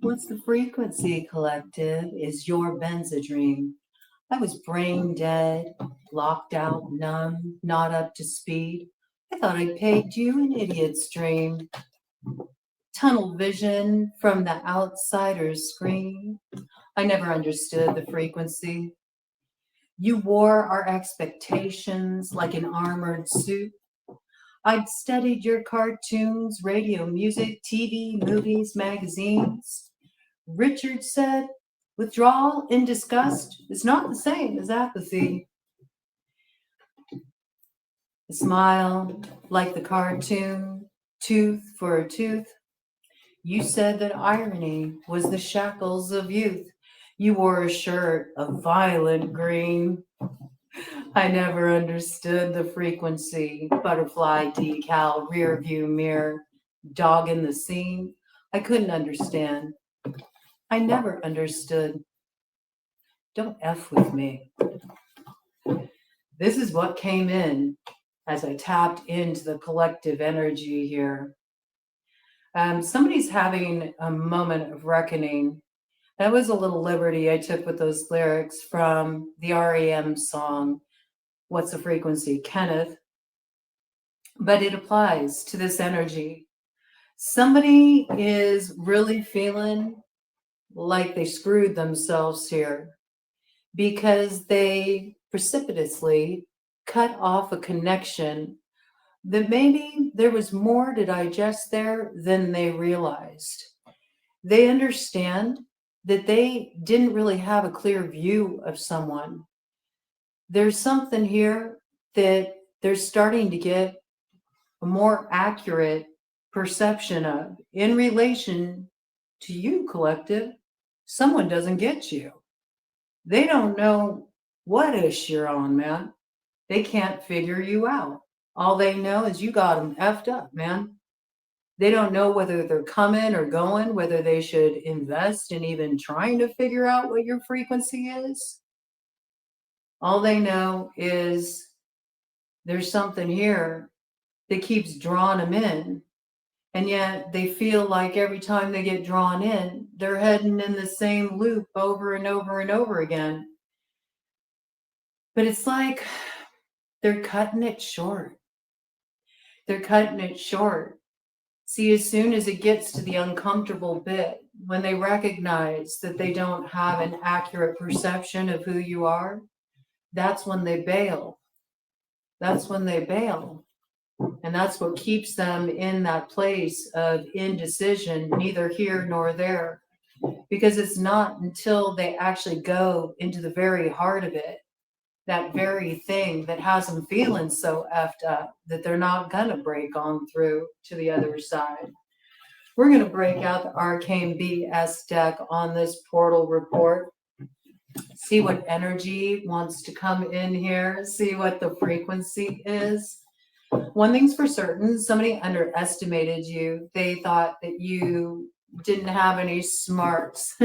What's the frequency, collective? Is your benzodrine? I was brain dead, locked out, numb, not up to speed. I thought I pegged you an idiot's dream. Tunnel vision from the outsider's screen. I never understood the frequency. You wore our expectations like an armored suit. I'd studied your cartoons, radio, music, TV, movies, magazines. Richard said, withdrawal in disgust is not the same as apathy. A smile like the cartoon, tooth for a tooth. You said that irony was the shackles of youth. You wore a shirt of violent green. I never understood the frequency. Butterfly decal, rear view mirror, dog in the scene. I couldn't understand. I never understood. Don't F with me. This is what came in as I tapped into the collective energy here. Somebody's having a moment of reckoning. That was a little liberty I took with those lyrics from the REM song, What's the Frequency, Kenneth? But it applies to this energy. Somebody is really feeling like they screwed themselves here because they precipitously cut off a connection that maybe there was more to digest there than they realized. They understand that they didn't really have a clear view of someone. There's something here that they're starting to get a more accurate perception of in relation to you, collective. Someone doesn't get you. They don't know what ish you're on, man. They can't figure you out. All they know is you got them effed up, man. They don't know whether they're coming or going, whether they should invest in even trying to figure out what your frequency is. All they know is there's something here that keeps drawing them in. And yet they feel like every time they get drawn in, they're heading in the same loop over and over and over again. But it's like they're cutting it short. They're cutting it short. See, as soon as it gets to the uncomfortable bit, when they recognize that they don't have an accurate perception of who you are, that's when they bail. That's when they bail. And that's what keeps them in that place of indecision, neither here nor there. Because it's not until they actually go into the very heart of it, that very thing that has them feeling so effed up, that they're not going to break on through to the other side. We're going to break out the Arcane BS deck on this portal report. See what energy wants to come in here. See what the frequency is. One thing's for certain, somebody underestimated you. They thought that you didn't have any smarts.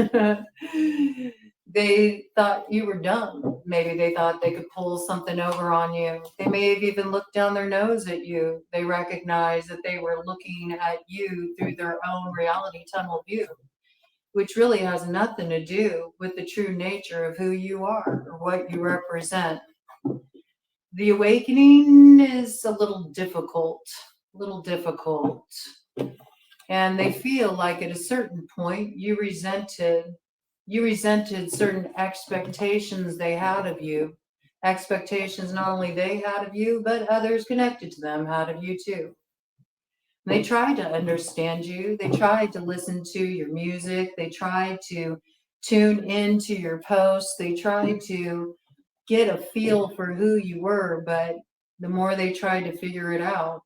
They thought you were dumb. Maybe they thought they could pull something over on you. They may have even looked down their nose at you. They recognized that they were looking at you through their own reality tunnel view, which really has nothing to do with the true nature of who you are or what you represent. The awakening is a little difficult. And they feel like at a certain point you resented certain expectations they had of you. Expectations not only they had of you, but others connected to them had of you too. They tried to understand you. They tried to listen to your music. They tried to tune into your posts. They tried to get a feel for who you were, but the more they tried to figure it out,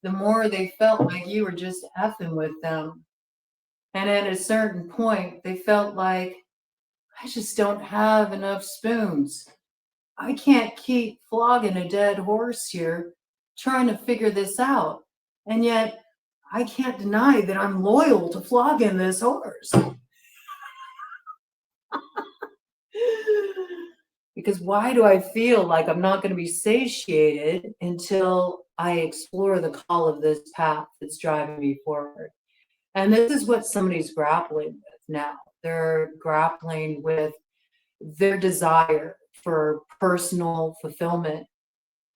the more they felt like you were just effing with them. And at a certain point, they felt like, I just don't have enough spoons. I can't keep flogging a dead horse here, trying to figure this out. And yet, I can't deny that I'm loyal to flogging this horse. Because why do I feel like I'm not going to be satiated until I explore the call of this path that's driving me forward? And this is what somebody's grappling with, now. They're grappling with their desire for personal fulfillment,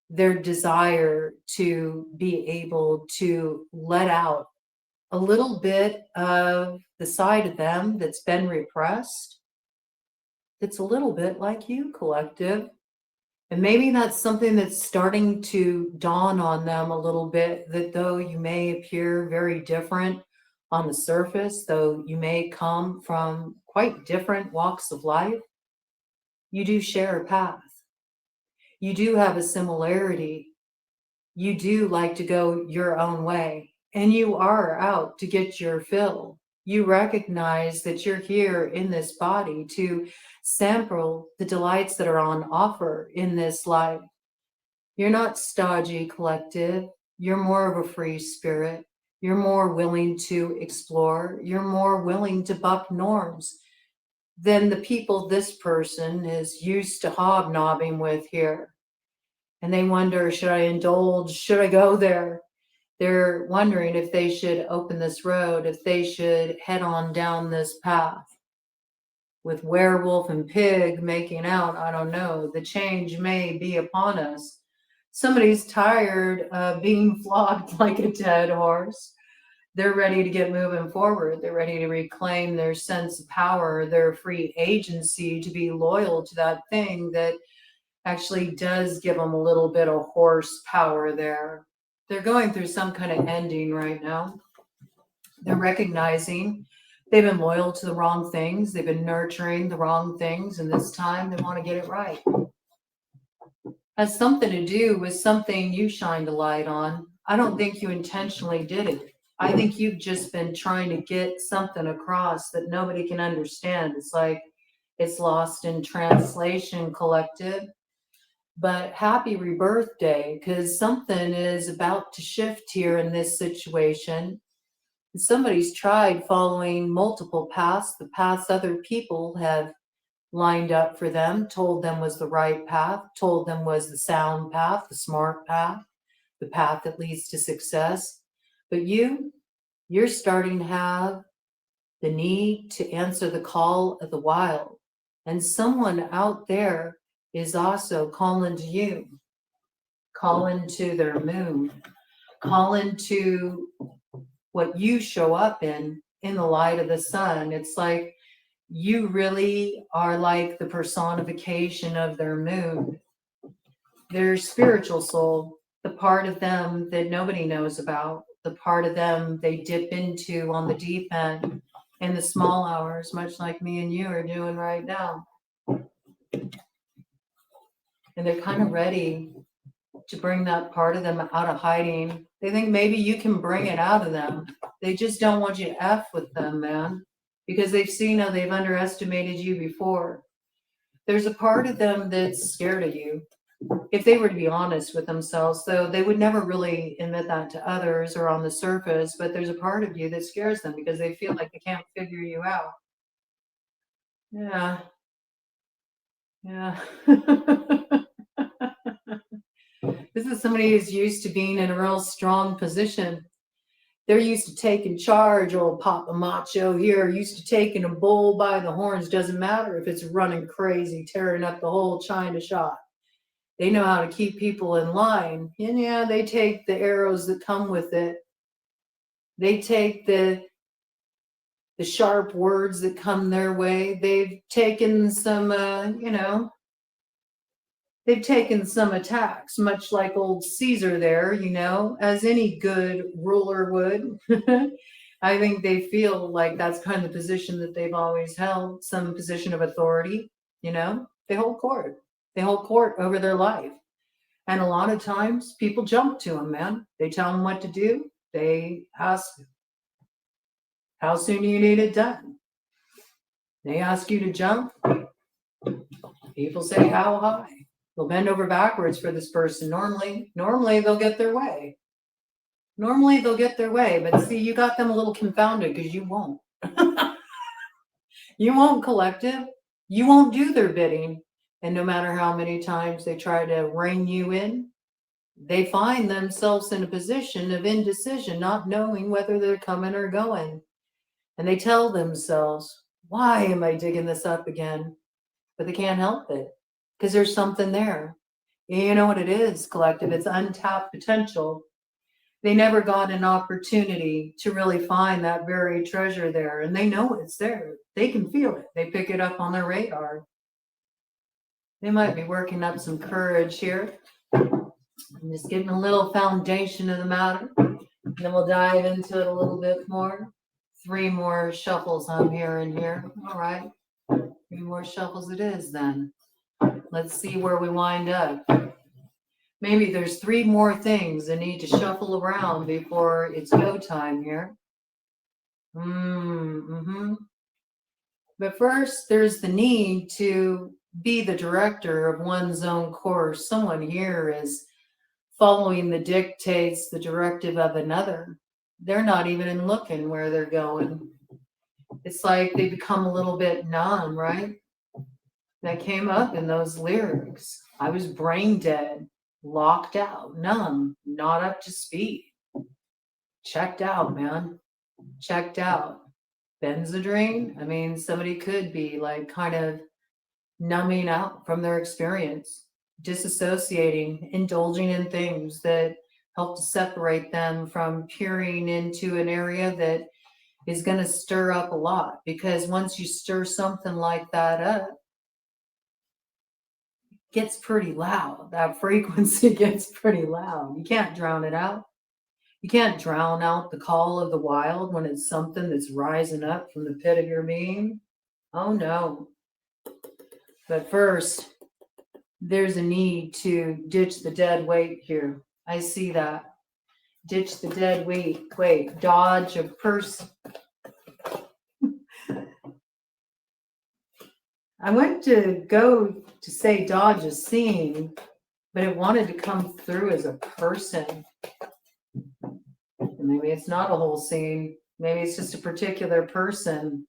their desire to be able to let out a little bit of the side of them that's been repressed. It's a little bit like you, collective. And maybe that's something that's starting to dawn on them a little bit, that though you may appear very different on the surface, though you may come from quite different walks of life, you do share a path. You do have a similarity. You do like to go your own way, and you are out to get your fill. You recognize that you're here in this body to sample the delights that are on offer in this life. You're not stodgy, collective. You're more of a free spirit. You're more willing to explore. You're more willing to buck norms than the people this person is used to hobnobbing with here. And they wonder, should I indulge? Should I go there? They're wondering if they should open this road, if they should head on down this path. With werewolf and pig making out, I don't know. The change may be upon us. Somebody's tired of being flogged like a dead horse. They're ready to get moving forward. They're ready to reclaim their sense of power, their free agency to be loyal to that thing that actually does give them a little bit of horsepower there. They're going through some kind of ending right now. They're recognizing they've been loyal to the wrong things. They've been nurturing the wrong things. And this time they want to get it right. Has something to do with something you shined a light on. I don't think you intentionally did it. I think you've just been trying to get something across that nobody can understand. It's like it's lost in translation, collective. But happy rebirth day, because something is about to shift here in this situation. Somebody's tried following multiple paths, the paths other people have lined up for them, told them was the right path, told them was the sound path, the smart path, the path that leads to success. But you're starting to have the need to answer the call of the wild. And someone out there is also calling to you, calling to their moon, calling to what you show up in the light of the sun. It's like you really are like the personification of their moon, their spiritual soul, the part of them that nobody knows about, the part of them they dip into on the deep end in the small hours, much like me and you are doing right now. And they're kind of ready to bring that part of them out of hiding. They think maybe you can bring it out of them. They just don't want you to F with them, man, because they've seen how they've underestimated you before. There's a part of them that's scared of you. If they were to be honest with themselves, though, they would never really admit that to others or on the surface, but there's a part of you that scares them because they feel like they can't figure you out. Yeah. Yeah. This is somebody who's used to being in a real strong position. They're used to taking charge, old Papa Macho here, used to taking a bull by the horns. Doesn't matter if it's running crazy, tearing up the whole China shop. They know how to keep people in line. And yeah, they take the arrows that come with it. They take the sharp words that come their way. They've taken some, they've taken some attacks, much like old Caesar there, as any good ruler would. I think they feel like that's kind of the position that they've always held, some position of authority, They hold court. They hold court over their life. And a lot of times people jump to them, man. They tell them what to do. They ask, how soon do you need it done? They ask you to jump. People say, how high? They'll bend over backwards for this person. Normally they'll get their way. But see, you got them a little confounded because you won't. You won't, collective. You won't do their bidding. And no matter how many times they try to rein you in, they find themselves in a position of indecision, not knowing whether they're coming or going. And they tell themselves, why am I digging this up again? But they can't help it because there's something there. You know what it is, collective? It's untapped potential. They never got an opportunity to really find that buried treasure there, and they know it's there. They can feel it. They pick it up on their radar. They might be working up some courage here. I'm just getting a little foundation of the matter, and then we'll dive into it a little bit more. 3 more shuffles I'm hearing here. All right. 3 more shuffles it is then. Let's see where we wind up. Maybe there's 3 more things that need to shuffle around before it's go time here. But first, there's the need to be the director of one's own course. Someone here is following the dictates, the directive of another. They're not even looking where they're going. It's like they become a little bit numb, right? That came up in those lyrics. I was brain dead, locked out, numb, not up to speed. Checked out, man. Checked out. Benzodrine? I mean, somebody could be like kind of numbing out from their experience, disassociating, indulging in things that help to separate them from peering into an area that is going to stir up a lot. Because once you stir something like that up, it gets pretty loud. That frequency gets pretty loud. You can't drown it out. You can't drown out the call of the wild when it's something that's rising up from the pit of your being. Oh no. But first, there's a need to ditch the dead weight here. I see that. Ditch the dead weight. Wait, dodge a person. I went to go to say dodge a scene, but it wanted to come through as a person. Maybe it's not a whole scene. Maybe it's just a particular person.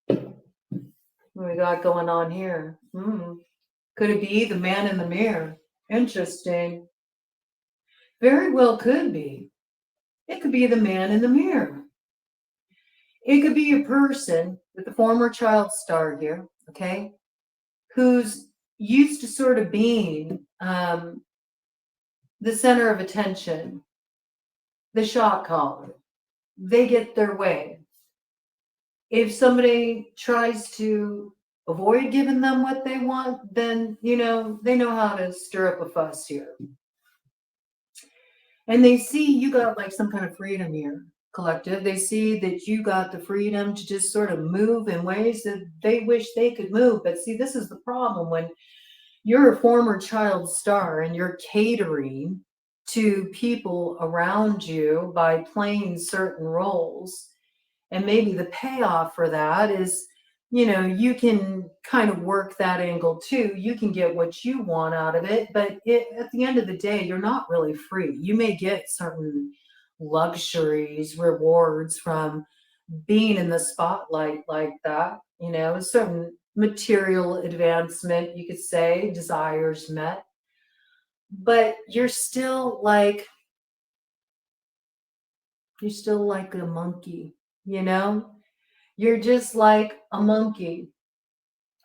What we got going on here? Could it be the man in the mirror? Interesting. Very well could be. It could be the man in the mirror. It could be a person with a former child star here, okay, who's used to sort of being the center of attention, the shot caller. They get their way. If somebody tries to avoid giving them what they want, then, they know how to stir up a fuss here. And they see you got like some kind of freedom here, collective. They see that you got the freedom to just sort of move in ways that they wish they could move. But see, this is the problem when you're a former child star and you're catering to people around you by playing certain roles. And maybe the payoff for that is, you can kind of work that angle too. You can get what you want out of it, but at the end of the day, you're not really free. You may get certain luxuries, rewards from being in the spotlight like that, certain material advancement, you could say, desires met. But you're still like a monkey, You're just like a monkey,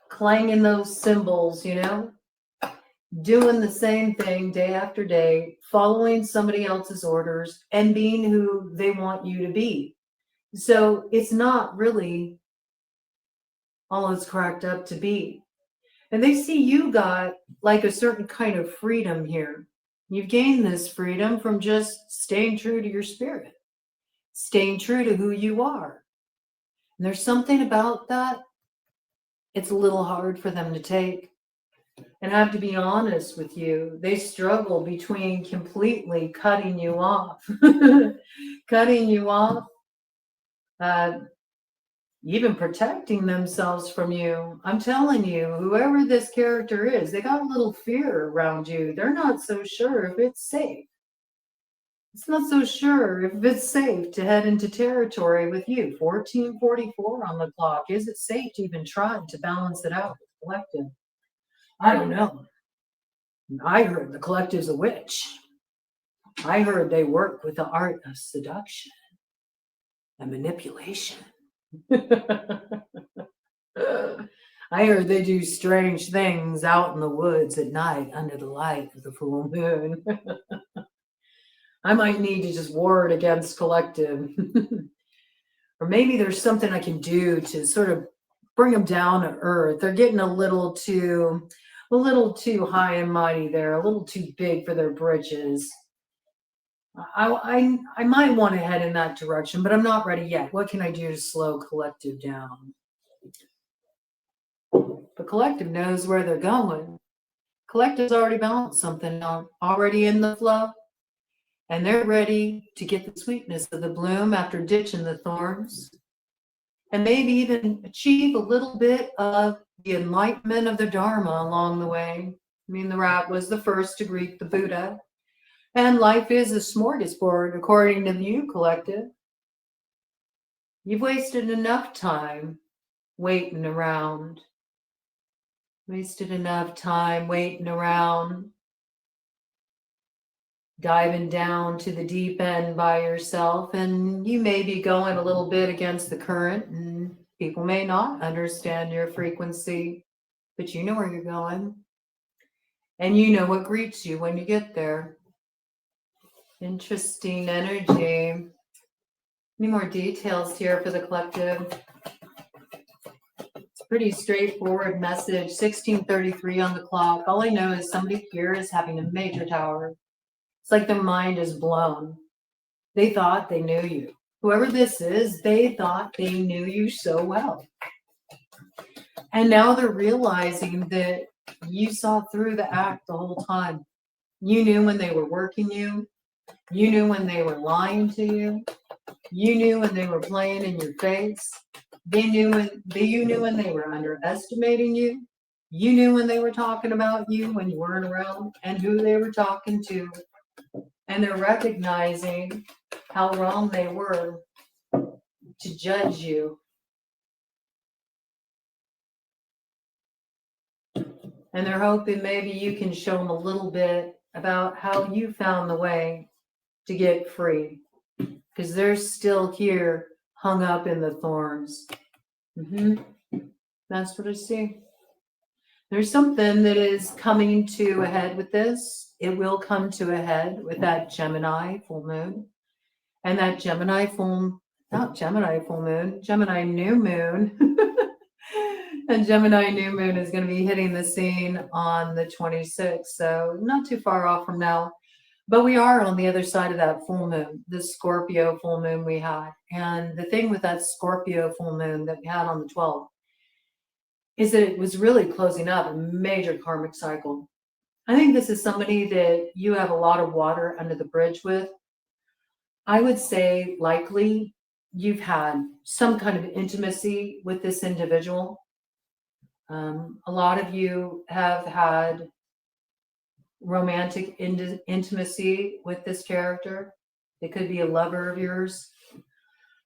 clanging those cymbals, doing the same thing day after day, following somebody else's orders and being who they want you to be. So it's not really all it's cracked up to be. And they see you got like a certain kind of freedom here. You've gained this freedom from just staying true to your spirit, staying true to who you are. And there's something about that, it's a little hard for them to take. And I have to be honest with you, they struggle between completely cutting you off, even protecting themselves from you. I'm telling you, whoever this character is, they got a little fear around you. They're not so sure if it's safe. It's not so sure if it's safe to head into territory with you. 1444 on the clock. Is it safe to even try to balance it out with the collective? I don't know. I heard the collective's a witch. I heard they work with the art of seduction and manipulation. I heard they do strange things out in the woods at night under the light of the full moon. I might need to just ward against collective. Or maybe there's something I can do to sort of bring them down to earth. They're getting a little too high and mighty there, a little too big for their britches. I might want to head in that direction, but I'm not ready yet. What can I do to slow collective down? But collective knows where they're going. Collective's already balanced something out, already in the flow, and they're ready to get the sweetness of the bloom after ditching the thorns, and maybe even achieve a little bit of the enlightenment of the Dharma along the way. I mean, the rat was the first to greet the Buddha, and life is a smorgasbord, according to you, collective. You've wasted enough time waiting around. Wasted enough time waiting around, diving down to the deep end by yourself, and you may be going a little bit against the current, and people may not understand your frequency, but you know where you're going, and you know what greets you when you get there. Interesting energy. Any more details here for the collective? It's a pretty straightforward message. 1633 on the clock. All I know is somebody here is having a major tower. It's like their mind is blown. They thought they knew you. Whoever this is, they thought they knew you so well. And now they're realizing that you saw through the act the whole time. You knew when they were working you. You knew when they were lying to you. You knew when they were playing in your face. You knew when they were underestimating you. You knew when they were talking about you when you weren't around and who they were talking to. And they're recognizing how wrong they were to judge you. And they're hoping maybe you can show them a little bit about how you found the way to get free, because they're still here hung up in the thorns. That's what I see. There's something that is coming to a head with this. It will come to a head with that Gemini full moon. And that Gemini new moon. And Gemini new moon is going to be hitting the scene on the 26th. So not too far off from now. But we are on the other side of that full moon, the Scorpio full moon we had. And the thing with that Scorpio full moon that we had on the 12th is that it was really closing up a major karmic cycle. I think this is somebody that you have a lot of water under the bridge with. I would say likely you've had some kind of intimacy with this individual. A lot of you have had romantic intimacy with this character. It could be a lover of yours.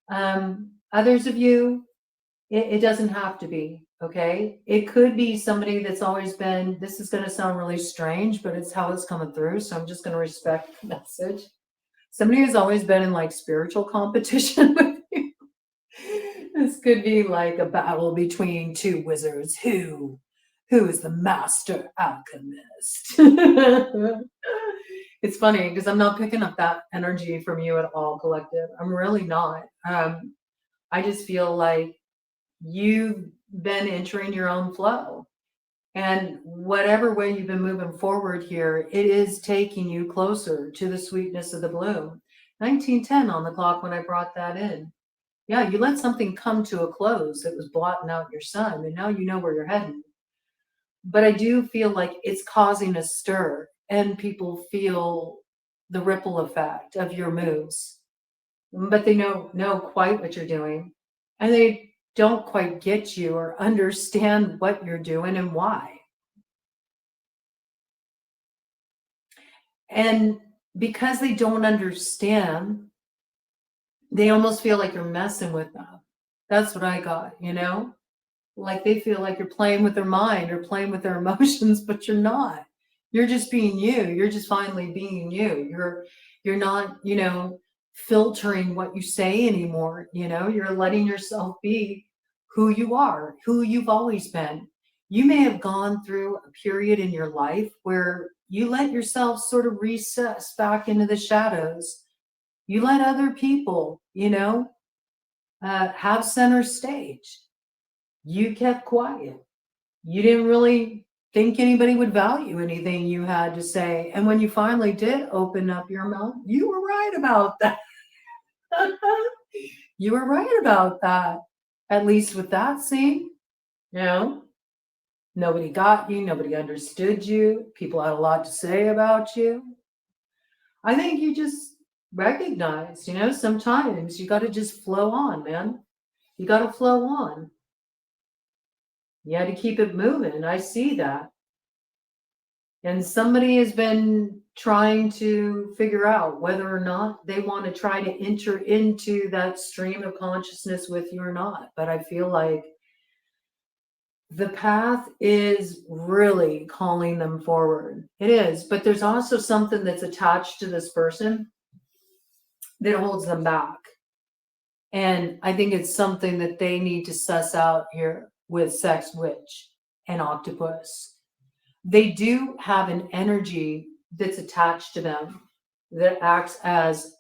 Others of you, it doesn't have to be, okay? It could be somebody that's always been, this is going to sound really strange, but it's how it's coming through, so I'm just going to respect the message. Somebody who's always been in like spiritual competition with you. This could be like a battle between two wizards. Who is the master alchemist? It's funny because I'm not picking up that energy from you at all, collective. I'm really not. I just feel like you've been entering your own flow. And whatever way you've been moving forward here, it is taking you closer to the sweetness of the bloom. 1910 on the clock when I brought that in. Yeah, you let something come to a close that was blotting out your sun, and now you know where you're heading. But I do feel like it's causing a stir, and people feel the ripple effect of your moves. But they know quite what you're doing, and they don't quite get you or understand what you're doing and why. And because they don't understand, they almost feel like you're messing with them. That's what I got, Like they feel like you're playing with their mind or playing with their emotions, but you're not. You're just being you. You're just finally being you. You're not, filtering what you say anymore. You're letting yourself be who you are, who you've always been. You may have gone through a period in your life where you let yourself sort of recess back into the shadows. You let other people, have center stage. You kept quiet. You didn't really think anybody would value anything you had to say. And when you finally did open up your mouth, you were right about that. You were right about that. At least with that scene, you know, nobody got you, nobody understood you, people had a lot to say about you. I think you just recognized, sometimes you got to just flow on, man. You got to flow on. You had to keep it moving. I see that. And somebody has been trying to figure out whether or not they want to try to enter into that stream of consciousness with you or not. But I feel like the path is really calling them forward. It is. But there's also something that's attached to this person that holds them back. And I think it's something that they need to suss out here with Sex Witch and Octopus. They do have an energy that's attached to them that acts as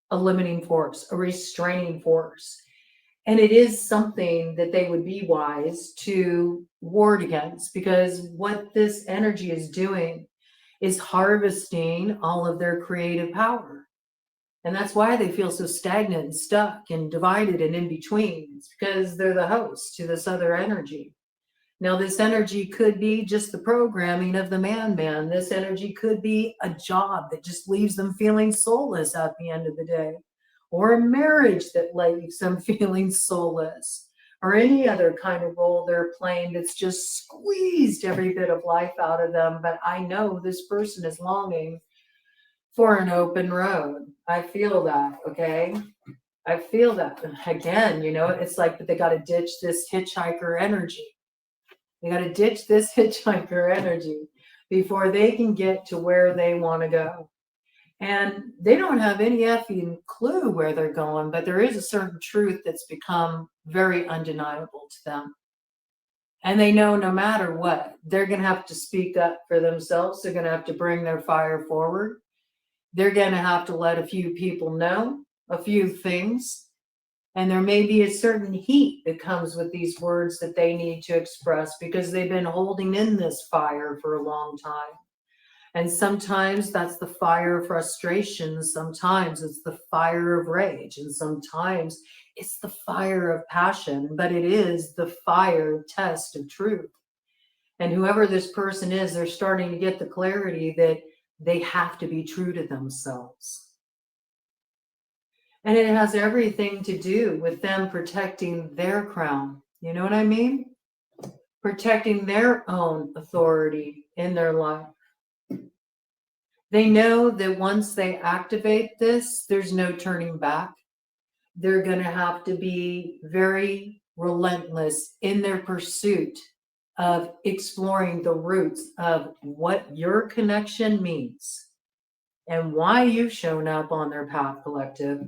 a limiting force, a restraining force. And it is something that they would be wise to ward against, because what this energy is doing is harvesting all of their creative power. And that's why they feel so stagnant and stuck and divided and in between. It's because they're the host to this other energy. Now, this energy could be just the programming of the man. This energy could be a job that just leaves them feeling soulless at the end of the day, or a marriage that leaves them feeling soulless, or any other kind of role they're playing that's just squeezed every bit of life out of them. But I know this person is longing for an open road. I feel that, okay? I feel that. Again, it's like they got to ditch this hitchhiker energy. They got to ditch this hitchhiker energy before they can get to where they want to go. And they don't have any effing clue where they're going, but there is a certain truth that's become very undeniable to them. And they know no matter what, they're going to have to speak up for themselves. They're going to have to bring their fire forward. They're going to have to let a few people know a few things. And there may be a certain heat that comes with these words that they need to express because they've been holding in this fire for a long time. And sometimes that's the fire of frustration. Sometimes it's the fire of rage. And sometimes it's the fire of passion. But it is the fire test of truth. And whoever this person is, they're starting to get the clarity that they have to be true to themselves. And it has everything to do with them protecting their crown. You know what I mean? Protecting their own authority in their life. They know that once they activate this, there's no turning back. They're going to have to be very relentless in their pursuit of exploring the roots of what your connection means and why you've shown up on their path, collective.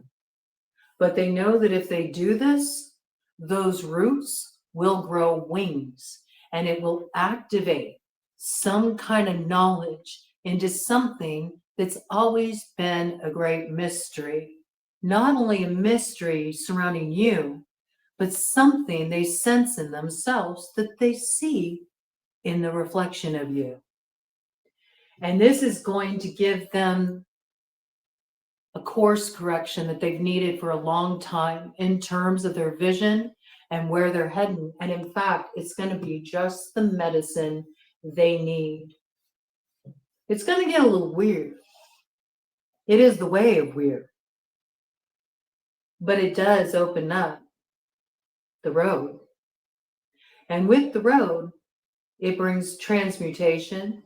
But they know that if they do this, those roots will grow wings and it will activate some kind of knowledge into something that's always been a great mystery. Not only a mystery surrounding you, but something they sense in themselves that they see in the reflection of you. And this is going to give them a course correction that they've needed for a long time in terms of their vision and where they're heading. And in fact, it's going to be just the medicine they need. It's going to get a little weird. It is the way of weird. But it does open up the road. And with the road, it brings transmutation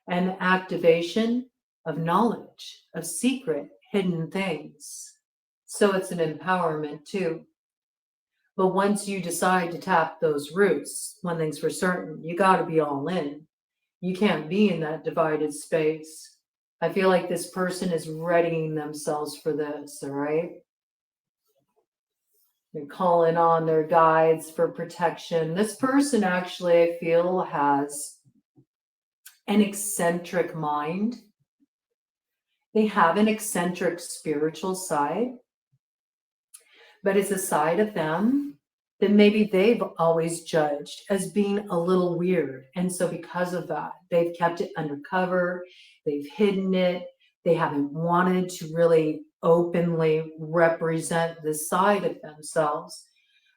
and activation of knowledge, of secret hidden things. So it's an empowerment too. But once you decide to tap those roots, one thing's for certain, you got to be all in. You can't be in that divided space. I feel like this person is readying themselves for this, all right? They're calling on their guides for protection. This person actually, I feel, has an eccentric mind. They have an eccentric spiritual side, but it's a side of them that maybe they've always judged as being a little weird. And so because of that, they've kept it undercover, they've hidden it, they haven't wanted to really openly represent this side of themselves.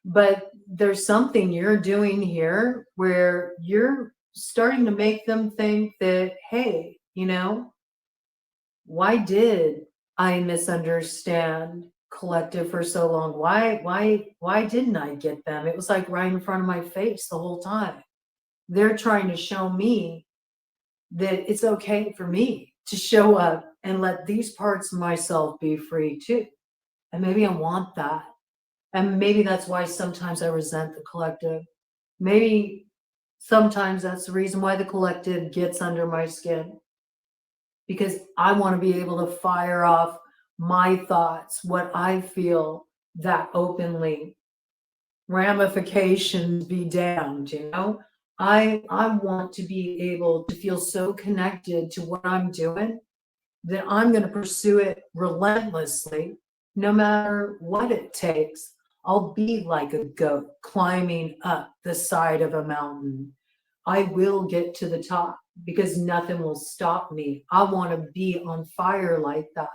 But there's something you're doing here where you're starting to make them think that, hey, why did I misunderstand collective for so long? Why didn't I get them? It was like right in front of my face the whole time. They're trying to show me that it's okay for me to show up and let these parts of myself be free too. And maybe I want that. And maybe that's why sometimes I resent the collective. Maybe sometimes that's the reason why the collective gets under my skin. Because I want to be able to fire off my thoughts, what I feel, that openly. Ramifications be damned, I want to be able to feel so connected to what I'm doing that I'm going to pursue it relentlessly, no matter what it takes. I'll be like a goat climbing up the side of a mountain. I will get to the top because nothing will stop me. I want to be on fire like that.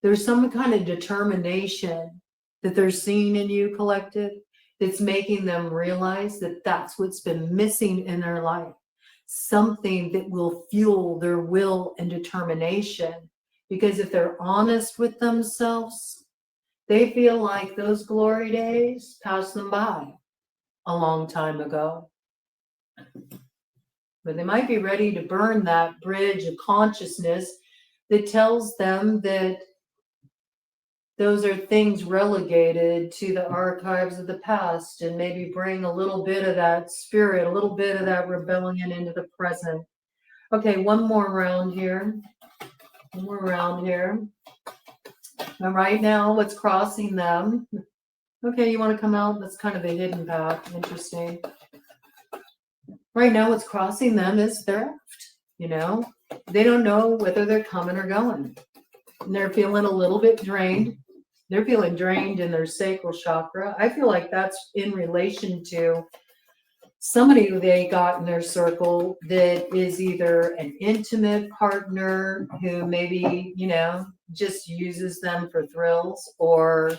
There's some kind of determination that they're seeing in you, collective, that's making them realize that that's what's been missing in their life. Something that will fuel their will and determination. Because if they're honest with themselves, they feel like those glory days passed them by a long time ago. But they might be ready to burn that bridge of consciousness that tells them that those are things relegated to the archives of the past, and maybe bring a little bit of that spirit, a little bit of that rebellion into the present. Okay, one more round here. One more round here. And right now, what's crossing them? Okay, you want to come out? That's kind of a hidden path. Interesting. Right now, what's crossing them is theft. They don't know whether they're coming or going. And they're feeling a little bit drained. They're feeling drained in their sacral chakra. I feel like that's in relation to somebody who they got in their circle that is either an intimate partner who maybe, just uses them for thrills or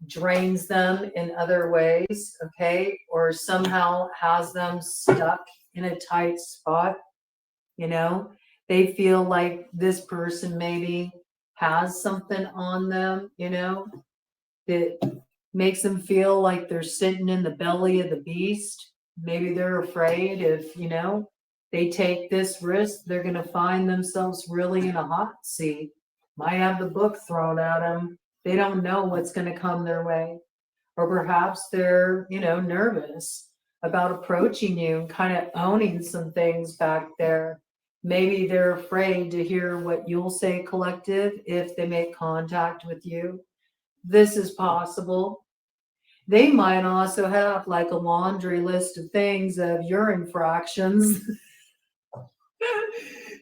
drains them in other ways, okay? Or somehow has them stuck in a tight spot, They feel like this person maybe has something on them, that makes them feel like they're sitting in the belly of the beast. Maybe they're afraid if, they take this risk, they're going to find themselves really in a hot seat. Might have the book thrown at them. They don't know what's going to come their way. Or perhaps they're, nervous about approaching you and kind of owning some things back there. Maybe they're afraid to hear what you'll say, collective, if they make contact with you. This is possible. They might also have like a laundry list of things of your infractions.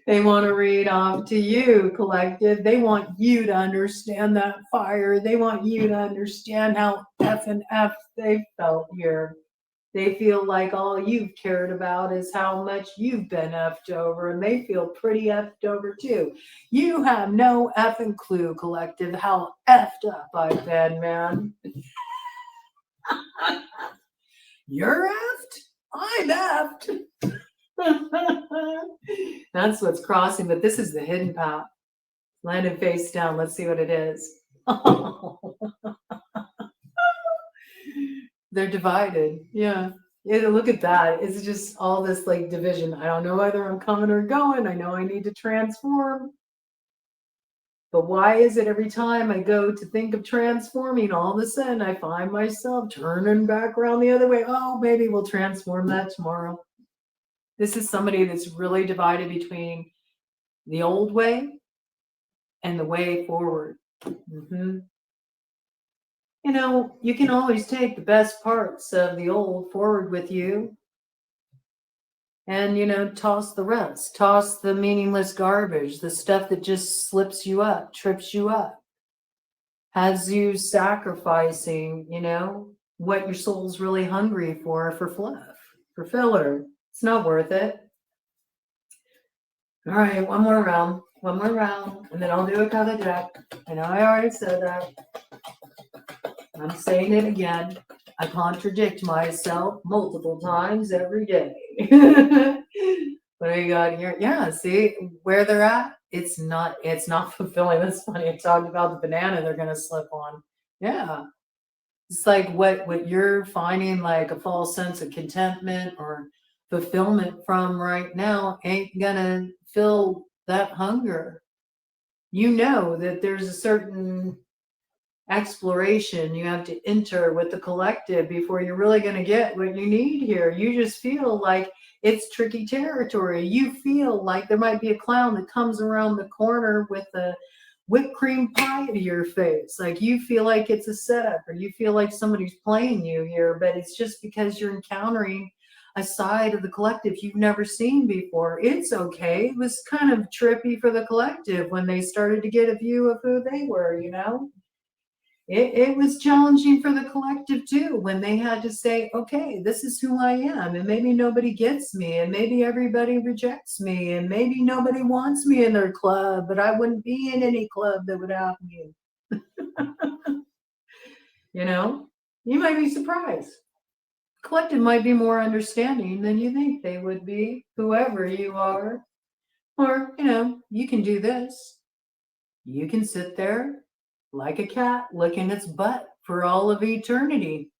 They want to read off to you, collective. They want you to understand that fire. They want you to understand how effing they felt here. They feel like all you've cared about is how much you've been effed over, and they feel pretty effed over too. You have no effing clue, collective, how effed up I've been, man. You're effed? I'm effed. That's what's crossing, but this is the hidden path. Landed face down. Let's see what it is. They're divided. Yeah. Look at that. It's just all this like division. I don't know whether I'm coming or going. I know I need to transform. But why is it every time I go to think of transforming, all of a sudden I find myself turning back around the other way? Oh, maybe we'll transform that tomorrow. This is somebody that's really divided between the old way and the way forward. You can always take the best parts of the old forward with you and, toss the rest, toss the meaningless garbage, the stuff that just slips you up, trips you up, has you sacrificing, what your soul's really hungry for fluff, for filler. It's not worth it. All right, one more round, and then I'll do a cover deck. I know I already said that. I'm saying it again. I contradict myself multiple times every day. What do you got here? Yeah, see where they're at? It's not fulfilling. That's funny. I talked about the banana they're gonna slip on. Yeah. It's like what you're finding like a false sense of contentment or fulfillment from right now ain't gonna fill that hunger. You know that there's a certain exploration you have to enter with the collective before you're really going to get what you need here. You just feel like it's tricky territory. You feel like there might be a clown that comes around the corner with a whipped cream pie to your face. Like you feel like it's a setup, or you feel like somebody's playing you here, but it's just because you're encountering a side of the collective you've never seen before. It's okay. It was kind of trippy for the collective when they started to get a view of who they were, It was challenging for the collective too, when they had to say, okay, this is who I am, and maybe nobody gets me, and maybe everybody rejects me, and maybe nobody wants me in their club, but I wouldn't be in any club that would have me. You might be surprised. Collective might be more understanding than you think they would be, whoever you are. Or, you can do this. You can sit there like a cat licking its butt for all of eternity.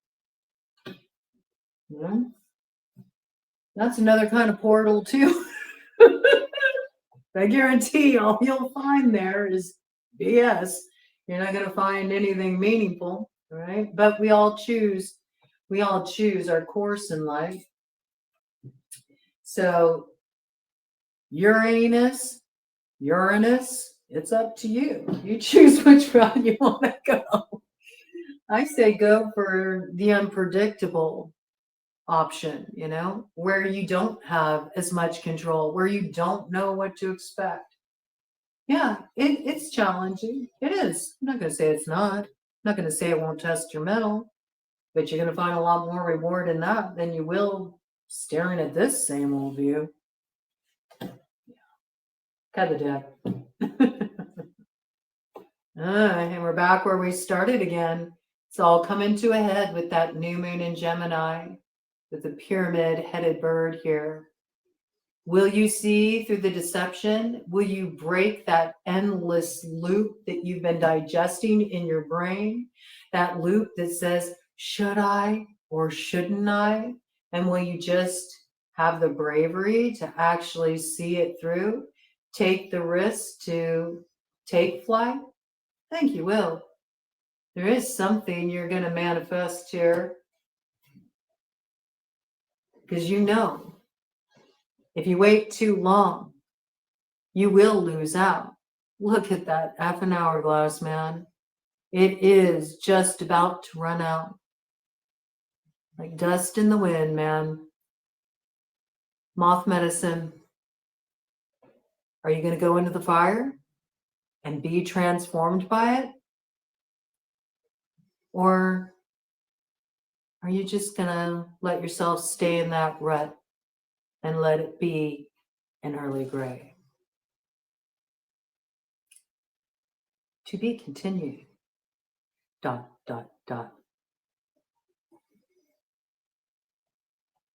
That's another kind of portal too. I guarantee all you'll find there is BS. You're not going to find anything meaningful, right? But we all choose our course in life. So Uranus, it's up to you. You choose which route you want to go. I say go for the unpredictable option, where you don't have as much control, where you don't know what to expect. Yeah, it's challenging. It is. I'm not going to say it's not. I'm not going to say it won't test your mettle, but you're going to find a lot more reward in that than you will staring at this same old view. Cut the deck. And we're back where we started again. It's all coming to a head with that new moon in Gemini, with the pyramid-headed bird here. Will you see through the deception? Will you break that endless loop that you've been digesting in your brain? That loop that says, should I or shouldn't I? And will you just have the bravery to actually see it through? Take the risk to take flight? I think you will. There is something you're going to manifest here. Because if you wait too long, you will lose out. Look at that effing hourglass, man. It is just about to run out. Like dust in the wind, man. Moth medicine. Are you going to go into the fire and be transformed by it? Or are you just going to let yourself stay in that rut and let it be an early gray? To be continued. ...